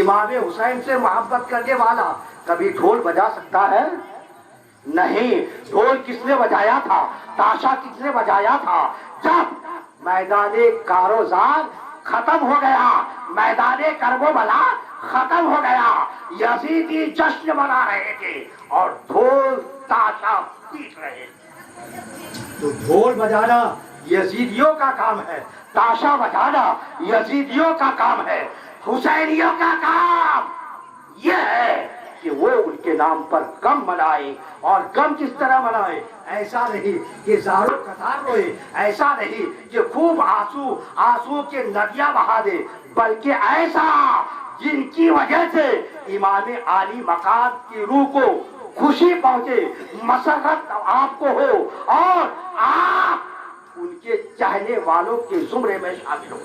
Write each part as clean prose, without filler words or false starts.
امام حسین سے محبت کرنے والا کبھی ڈھول بجا سکتا ہے؟ نہیں. ڈھول کس نے بجایا تھا؟ تاشا کس نے بجایا تھا؟ جب میدان کاروزار ختم ہو گیا، میدان کربلا ختم ہو گیا، یزیدی جشن منا رہے تھے اور ڈھول تاشا پیٹ رہے تھے. تو ڈھول بجانا یزیدیوں کا کام ہے، تاشا بجانا یزیدیوں کا کام ہے. حسینیوں کا کام یہ ہے کہ وہ ان کے نام پر غم منائے. اور غم کس طرح منائے؟ ایسا نہیں کہ زارو قطار روئے، ایسا نہیں کہ خوب آنسو کے ندیاں بہا دے، بلکہ ایسا جن کی وجہ سے امام عالی مقام کی روح کو خوشی پہنچے، مسرت آپ کو ہو اور آپ ان کے چاہنے والوں کے زمرے میں شامل ہو.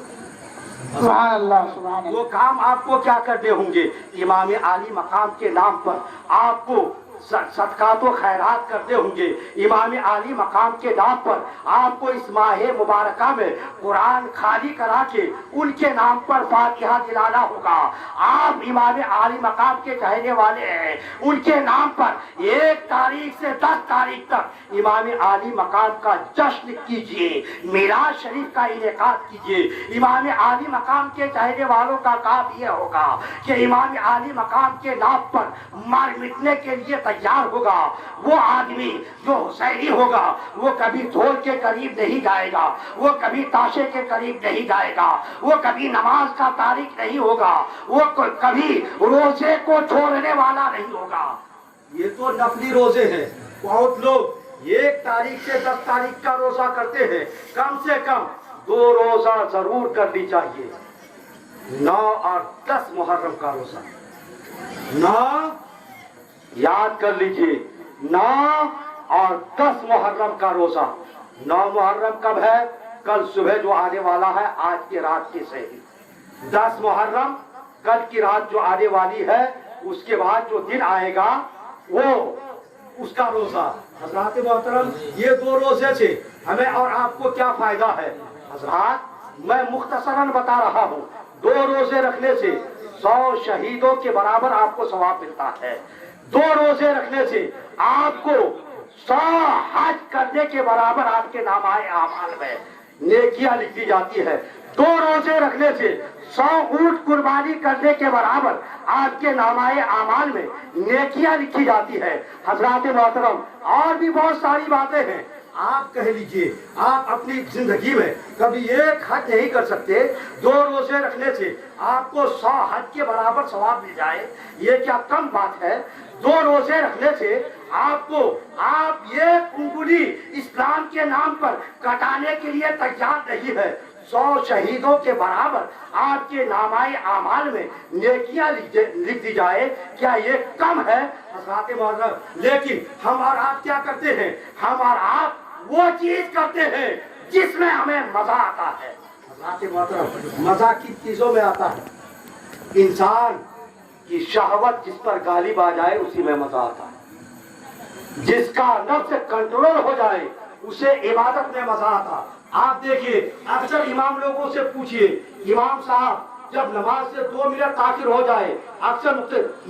سبحان اللہ سبحان اللہ. وہ کام آپ کو کیا کرنے ہوں گے؟ امام عالی مقام کے نام پر آپ کو صدقات و خیرات کرتے ہوں گے. امام عالی مقام کے نام پر آپ کو اس ماہ مبارکہ میں قرآن خالی کرا کے ان کے نام پر فاتحہ دلانا ہوگا. آپ امام عالی مقام کے چاہنے والے ہیں، ان کے نام پر 1 تاریخ سے 10 تاریخ تک امام عالی مقام کا جشن کیجئے، میلاد شریف کا انعقاد کیجئے. امام عالی مقام کے چاہنے والوں کا کام یہ ہوگا کہ امام عالی مقام کے نام پر مار مٹنے کے لیے تیار ہوگا. وہ آدمی جو حسینی ہوگا وہ کبھی ڈھول کے قریب نہیں جائے گا، وہ کبھی تاشے کے قریب نہیں جائے گا، وہ کبھی نماز کا تارک نہیں ہوگا، وہ کبھی روزے کو چھوڑنے والا نہیں ہوگا. یہ تو نفلی روزے ہیں. بہت لوگ 1 تاریخ سے 10 تاریخ کا روزہ کرتے ہیں. کم سے کم 2 روزہ ضرور کرنی چاہیے. 9 اور 10 محرم کا روزہ. 9 یاد کر لیجئے، 9 اور 10 محرم کا روزہ. 9 محرم کب ہے؟ کل صبح جو آنے والا ہے، آج کی رات کے سہی. 10 محرم کل کی رات جو آنے والی ہے، اس کے بعد جو دن آئے گا وہ اس کا روزہ. حضرات محترم، یہ 2 روزے سے ہمیں اور آپ کو کیا فائدہ ہے؟ حضرات میں مختصراً بتا رہا ہوں. 2 روزے رکھنے سے 100 شہیدوں کے برابر آپ کو ثواب ملتا ہے. 2 روزے رکھنے سے آپ کو 100 حج کرنے کے برابر آپ کے نامۂ اعمال میں نیکیاں لکھی جاتی ہے. 2 روزے رکھنے سے 100 اونٹ قربانی کرنے کے برابر آپ کے نامۂ اعمال میں نیکیاں لکھی جاتی ہے. حضرات محترم، اور بھی بہت ساری باتیں ہیں. آپ کہہ لیجئے آپ اپنی زندگی میں کبھی 1 حج نہیں کر سکتے، 2 روزے رکھنے سے آپ کو 100 حج کے برابر ثواب مل جائے، یہ کیا کم بات ہے؟ 2 روزے رکھنے سے آپ 1 انگلی اسلام کے نام پر کٹانے کے لیے تیار نہیں ہے. 100 شہیدوں کے برابر آپ کے نامۂ اعمال میں نیکیاں لکھ دی جائے، کیا یہ کم ہے؟ حضرات معزز، لیکن ہم اور آپ کیا کرتے ہیں؟ ہم اور آپ وہ چیز کرتے ہیں جس میں ہمیں مزہ آتا ہے. حضرات محترم، مزہ کن چیزوں میں آتا ہے؟ انسان کی شہوت جس پر غالب آ جائے اسی میں مزہ آتا ہے. جس کا نفس کنٹرول ہو جائے اسے عبادت میں مزہ آتا. آپ دیکھیے، اکثر امام لوگوں سے پوچھئے، امام صاحب جب نماز سے 2 منٹ تاخیر ہو جائے، اکثر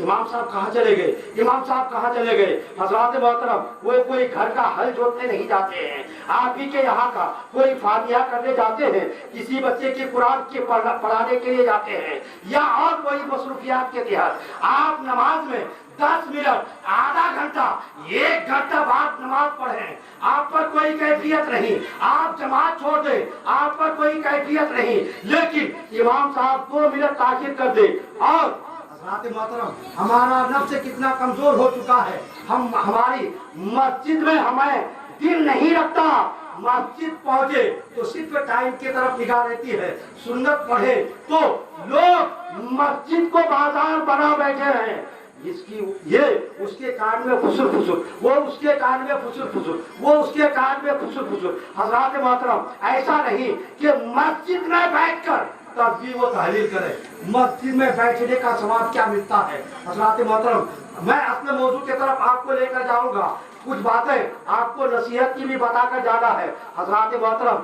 امام صاحب کہاں چلے گئے، امام صاحب کہاں چلے گئے؟ حضرات محترم، وہ کوئی گھر کا حل جوتنے نہیں جاتے ہیں، آپ ہی کے یہاں کا کوئی فاتحہ کرنے جاتے ہیں، کسی بچے کے قرآن کے پڑھانے کے لیے جاتے ہیں، یا اور کوئی مصروفیات کے تحت آپ نماز میں 10 منٹ، آدھا گھنٹہ، 1 گھنٹہ بعد نماز پڑھیں. آپ پر کوئی کیفیت نہیں، آپ جماعت چھوڑ دیں، آپ پر کوئی کیفیت نہیں، لیکن امام صاحب 2 منٹ تاخیر کر دیں. اور حضرات محترم، ہمارا نفس کتنا کمزور ہو چکا ہے. ہماری مسجد میں ہمیں دل نہیں رکھتا. مسجد پہنچے تو صرف ٹائم کی طرف نگاہ رہتی ہے، سنت پڑھے تو لوگ مسجد کو بازار بنا بیٹھے ہیں. اس کے کان میں فسر فسر، وہ اس کے کان میں فسر فسر، وہ اس کے کان میں فسر فسر. حضرات محترم، ایسا نہیں کہ مسجد میں بیٹھ کر تسبیح و تحلیل کرے. مسجد میں بیٹھنے کا ثواب کیا ملتا ہے؟ حضرات محترم، میں اپنے موضوع کی طرف آپ کو لے کر جاؤں گا. کچھ باتیں آپ کو نصیحت کی بھی بتا کر جانا ہے. حضرات محترم،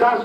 10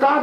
10